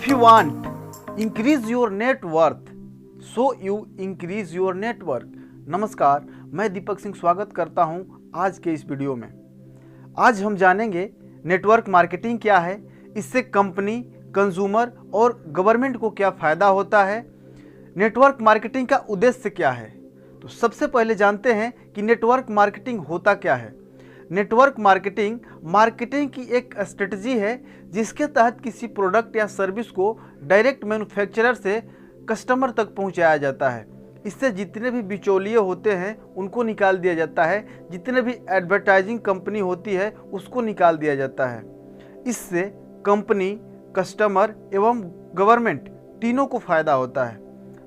If you want increase your net worth, so you increase your network। नमस्कार, मैं दीपक सिंह स्वागत करता हूं आज के इस वीडियो में। आज हम जानेंगे नेटवर्क मार्केटिंग क्या है, इससे कंपनी, कंज्यूमर और गवर्नमेंट को क्या फ़ायदा होता है, नेटवर्क मार्केटिंग का उद्देश्य क्या है। तो सबसे पहले जानते हैं कि नेटवर्क मार्केटिंग होता क्या है। नेटवर्क मार्केटिंग मार्केटिंग की एक स्ट्रेटजी है जिसके तहत किसी प्रोडक्ट या सर्विस को डायरेक्ट मैन्युफैक्चरर से कस्टमर तक पहुंचाया जाता है। इससे जितने भी बिचौलिए होते हैं उनको निकाल दिया जाता है, जितने भी एडवर्टाइजिंग कंपनी होती है उसको निकाल दिया जाता है। इससे कंपनी, कस्टमर एवं गवर्नमेंट तीनों को फ़ायदा होता है।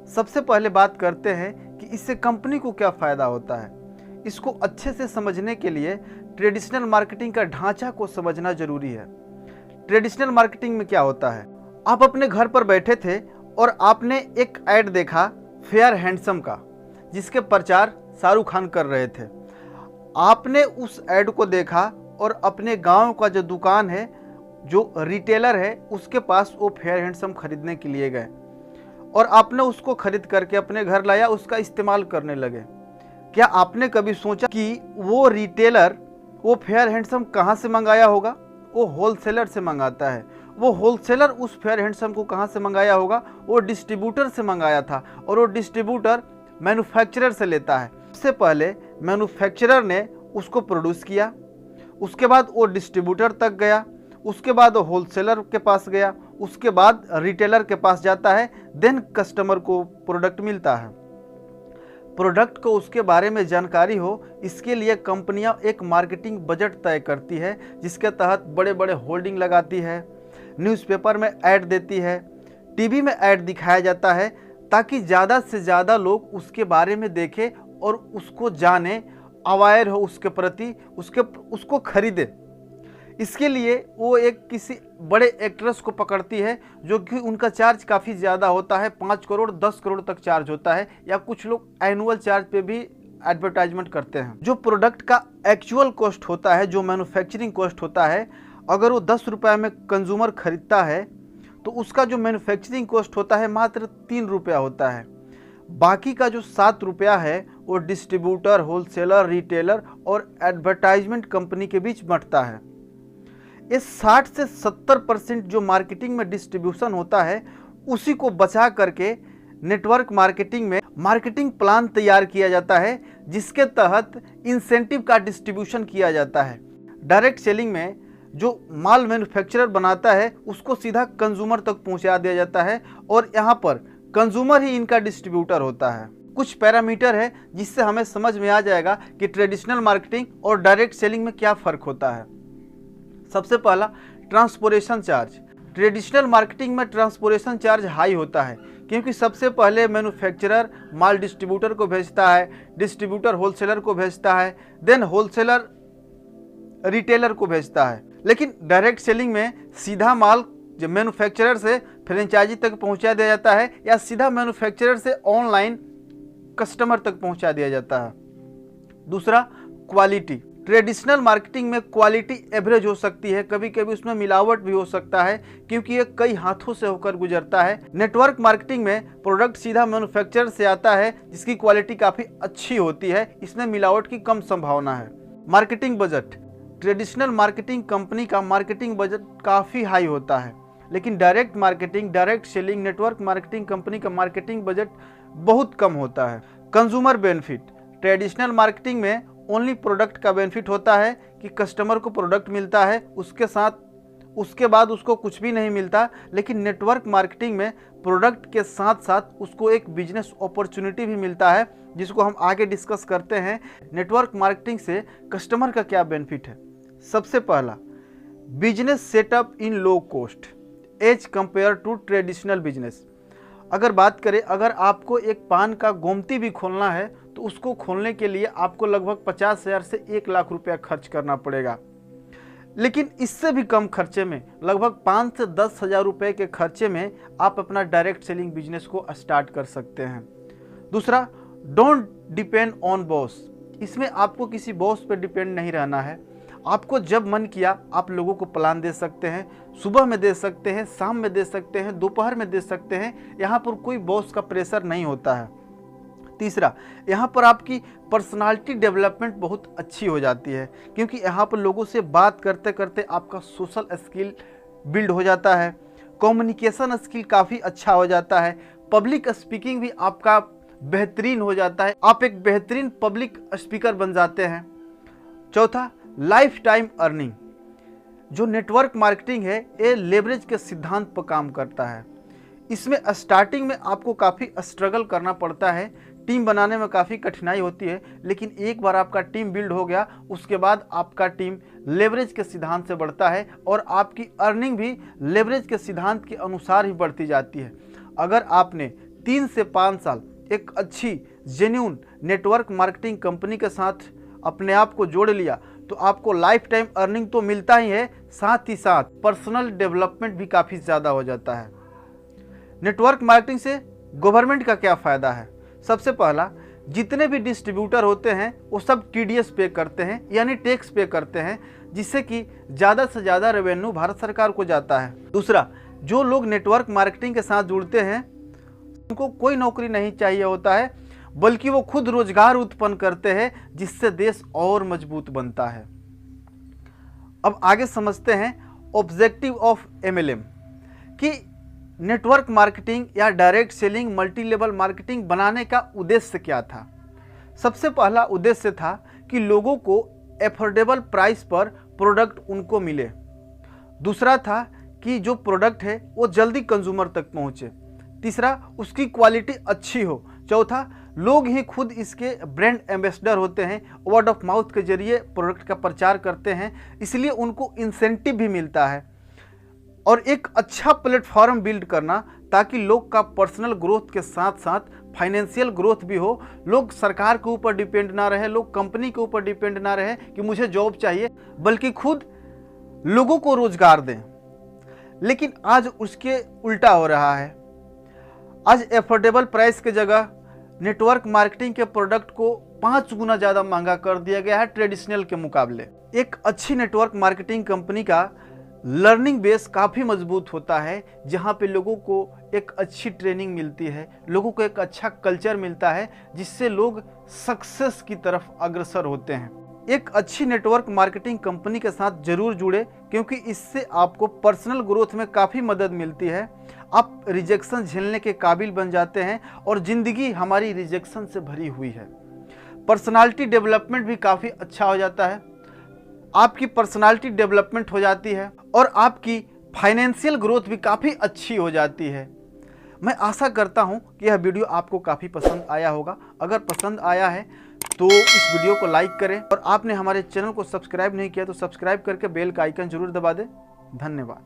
सबसे पहले बात करते हैं कि इससे कंपनी को क्या फ़ायदा होता है। इसको अच्छे से समझने के लिए ट्रेडिशनल मार्केटिंग का ढांचा को समझना जरूरी है। ट्रेडिशनल मार्केटिंग में क्या होता है, आप अपने घर पर बैठे थे और आपने एक ऐड देखा फेयर हैंडसम का, जिसके प्रचार शाहरुख खान कर रहे थे। आपने उस ऐड को देखा और अपने गांव का जो दुकान है, जो रिटेलर है, उसके पास वो फेयर हैंडसम खरीदने के लिए गए और आपने उसको खरीद करके अपने घर लाया, उसका इस्तेमाल करने लगे। क्या आपने कभी सोचा कि वो रिटेलर वो फेयर हैंडसम कहाँ से मंगाया होगा? वो होलसेलर से मंगाता है। वो होलसेलर उस फेयर हैंडसम को कहाँ से मंगाया होगा? वो डिस्ट्रीब्यूटर से मंगाया था और वो डिस्ट्रीब्यूटर मैन्युफैक्चरर से लेता है। सबसे पहले मैन्युफैक्चरर ने उसको प्रोड्यूस किया, उसके बाद वो डिस्ट्रीब्यूटर तक गया, उसके बाद वो होलसेलर के पास गया, उसके बाद रिटेलर के पास जाता है, देन कस्टमर को प्रोडक्ट मिलता है। प्रोडक्ट को उसके बारे में जानकारी हो, इसके लिए कंपनियां एक मार्केटिंग बजट तय करती है, जिसके तहत बड़े बड़े होर्डिंग लगाती है, न्यूज़पेपर में ऐड देती है, टीवी में ऐड दिखाया जाता है, ताकि ज़्यादा से ज़्यादा लोग उसके बारे में देखें और उसको जाने, अवेयर हो उसके प्रति, उसको खरीदे। इसके लिए वो एक किसी बड़े एक्ट्रेस को पकड़ती है, जो कि उनका चार्ज काफ़ी ज़्यादा होता है, 5 करोड़ 10 करोड़ तक चार्ज होता है, या कुछ लोग एनुअल चार्ज पे भी एडवर्टाइजमेंट करते हैं। जो प्रोडक्ट का एक्चुअल कॉस्ट होता है, जो मैन्युफैक्चरिंग कॉस्ट होता है, अगर वो 10 रुपये में कंज्यूमर खरीदता है तो उसका जो मैन्युफैक्चरिंग कॉस्ट होता है मात्र 3 रुपया होता है। बाकी का जो 7 रुपया है वो डिस्ट्रीब्यूटर, होलसेलर, रिटेलर और एडवर्टाइजमेंट कंपनी के बीच बंटता है। इस 60 से 70% जो मार्केटिंग में डिस्ट्रीब्यूशन होता है, उसी को बचा करके नेटवर्क मार्केटिंग में मार्केटिंग प्लान तैयार किया जाता है, जिसके तहत इंसेंटिव का डिस्ट्रीब्यूशन किया जाता है। डायरेक्ट सेलिंग में जो माल मैन्युफैक्चरर बनाता है उसको सीधा कंज्यूमर तक पहुंचा दिया जाता है और यहाँ पर कंज्यूमर ही इनका डिस्ट्रीब्यूटर होता है। कुछ पैरामीटर है जिससे हमें समझ में आ जाएगा कि ट्रेडिशनल मार्केटिंग और डायरेक्ट सेलिंग में क्या फ़र्क होता है। सबसे पहला, ट्रांसपोर्टेशन चार्ज। ट्रेडिशनल मार्केटिंग में ट्रांसपोर्टेशन चार्ज हाई होता है, क्योंकि सबसे पहले मैन्युफैक्चरर माल डिस्ट्रीब्यूटर को भेजता है, डिस्ट्रीब्यूटर होलसेलर को भेजता है, देन होलसेलर रिटेलर को भेजता है। लेकिन डायरेक्ट सेलिंग में सीधा माल जो मैन्युफैक्चरर से फ्रेंचाइजी तक पहुंचा दिया जाता है, या सीधा मैन्युफैक्चरर से ऑनलाइन कस्टमर तक पहुंचा दिया जाता है। दूसरा, क्वालिटी। ट्रेडिशनल मार्केटिंग में क्वालिटी एवरेज हो सकती है, कभी कभी उसमें मिलावट भी हो सकता है, क्योंकि ये कई हाथों से होकर गुजरता है। नेटवर्क मार्केटिंग में प्रोडक्ट सीधा मैन्युफैक्चरर से आता है, जिसकी क्वालिटी काफ़ी अच्छी होती है, इसमें मिलावट की कम संभावना है। Marketing budget. Traditional marketing company का मार्केटिंग बजट काफ़ी हाई होता है, लेकिन direct marketing, direct selling, network marketing company का मार्केटिंग बजट बहुत कम होता है। Consumer benefit. ट्रेडिशनल मार्केटिंग में ओनली प्रोडक्ट का बेनिफिट होता है कि कस्टमर को प्रोडक्ट मिलता है, उसके बाद उसको कुछ भी नहीं मिलता। लेकिन नेटवर्क मार्केटिंग में प्रोडक्ट के साथ साथ उसको एक बिजनेस अपॉर्चुनिटी भी मिलता है, जिसको हम आगे डिस्कस करते हैं। नेटवर्क मार्केटिंग से कस्टमर का क्या बेनिफिट है। सबसे पहला, business setup in low cost as compare to traditional business. अगर बात करें, अगर आपको एक पान का गोमती भी खोलना है तो उसको खोलने के लिए आपको लगभग 50,000 से 1 लाख रुपया खर्च करना पड़ेगा। लेकिन इससे भी कम खर्चे में, लगभग 5 से 10 हज़ार रुपये के खर्चे में आप अपना डायरेक्ट सेलिंग बिजनेस को स्टार्ट कर सकते हैं। दूसरा, डोंट डिपेंड ऑन बॉस। इसमें आपको किसी बॉस पर डिपेंड नहीं रहना है। आपको जब मन किया आप लोगों को प्लान दे सकते हैं, सुबह में दे सकते हैं, शाम में दे सकते हैं, दोपहर में दे सकते हैं। यहाँ पर कोई बॉस का प्रेशर नहीं होता है। तीसरा, यहाँ पर आपकी पर्सनालिटी डेवलपमेंट बहुत अच्छी हो जाती है, क्योंकि यहाँ पर लोगों से बात करते करते आपका सोशल स्किल बिल्ड हो जाता है, कम्युनिकेशन स्किल काफ़ी अच्छा हो जाता है, पब्लिक स्पीकिंग भी आपका बेहतरीन हो जाता है, आप एक बेहतरीन पब्लिक स्पीकर बन जाते हैं। चौथा, लाइफ टाइम अर्निंग। जो नेटवर्क मार्केटिंग है ये लेवरेज के सिद्धांत पर काम करता है। इसमें स्टार्टिंग में आपको काफ़ी स्ट्रगल करना पड़ता है, टीम बनाने में काफ़ी कठिनाई होती है, लेकिन एक बार आपका टीम बिल्ड हो गया उसके बाद आपका टीम लेवरेज के सिद्धांत से बढ़ता है और आपकी अर्निंग भी लेवरेज के सिद्धांत के अनुसार ही बढ़ती जाती है। अगर आपने 3 से 5 साल एक अच्छी जेन्युइन नेटवर्क मार्केटिंग कंपनी के साथ अपने आप को जोड़ लिया तो आपको लाइफ टाइम अर्निंग तो मिलता ही है, साथ ही साथ पर्सनल डेवलपमेंट भी काफ़ी ज़्यादा हो जाता है। नेटवर्क मार्केटिंग से गवर्नमेंट का क्या फ़ायदा है? सबसे पहला, जितने भी डिस्ट्रीब्यूटर होते हैं वो सब TDS पे करते हैं, यानी टैक्स पे करते हैं, जिससे कि ज़्यादा से ज़्यादा रेवेन्यू भारत सरकार को जाता है। दूसरा, जो लोग नेटवर्क मार्केटिंग के साथ जुड़ते हैं उनको कोई नौकरी नहीं चाहिए होता है, बल्कि वो खुद रोजगार उत्पन्न करते हैं, जिससे देश और मजबूत बनता है। अब आगे समझते हैं ऑब्जेक्टिव ऑफ MLM कि नेटवर्क मार्केटिंग या direct selling multi level marketing बनाने का उद्देश्य क्या था। सबसे पहला उद्देश्य था कि लोगों को एफोर्डेबल प्राइस पर प्रोडक्ट उनको मिले। दूसरा था कि जो प्रोडक्ट है वो जल्दी कंज्यूमर तक पहुंचे। तीसरा, उसकी क्वालिटी अच्छी हो। चौथा, लोग ही खुद इसके ब्रांड एम्बेसडर होते हैं, वर्ड ऑफ माउथ के जरिए प्रोडक्ट का प्रचार करते हैं, इसलिए उनको इंसेंटिव भी मिलता है। और एक अच्छा प्लेटफॉर्म बिल्ड करना ताकि लोग का पर्सनल ग्रोथ के साथ साथ फाइनेंशियल ग्रोथ भी हो, लोग सरकार के ऊपर डिपेंड ना रहे, लोग कंपनी के ऊपर डिपेंड ना रहे कि मुझे जॉब चाहिए, बल्कि खुद लोगों को रोजगार दें। लेकिन आज उसके उल्टा हो रहा है। आज एफोर्डेबल प्राइस के जगह नेटवर्क मार्केटिंग के प्रोडक्ट को 5 गुना ज़्यादा महंगा कर दिया गया है ट्रेडिशनल के मुकाबले। एक अच्छी नेटवर्क मार्केटिंग कंपनी का लर्निंग बेस काफ़ी मजबूत होता है, जहाँ पे लोगों को एक अच्छी ट्रेनिंग मिलती है, लोगों को एक अच्छा कल्चर मिलता है, जिससे लोग सक्सेस की तरफ अग्रसर होते हैं। एक अच्छी नेटवर्क मार्केटिंग कंपनी के साथ जरूर जुड़े, क्योंकि इससे आपको पर्सनल ग्रोथ में काफ़ी मदद मिलती है। आप रिजेक्शन झेलने के काबिल बन जाते हैं और ज़िंदगी हमारी रिजेक्शन से भरी हुई है। पर्सनालिटी डेवलपमेंट भी काफ़ी अच्छा हो जाता है, आपकी पर्सनालिटी डेवलपमेंट हो जाती है और आपकी फाइनेंशियल ग्रोथ भी काफ़ी अच्छी हो जाती है। मैं आशा करता हूं कि यह वीडियो आपको काफ़ी पसंद आया होगा। अगर पसंद आया है तो इस वीडियो को लाइक करें और आपने हमारे चैनल को सब्सक्राइब नहीं किया तो सब्सक्राइब करके बेल का आइकन जरूर दबा दें। धन्यवाद।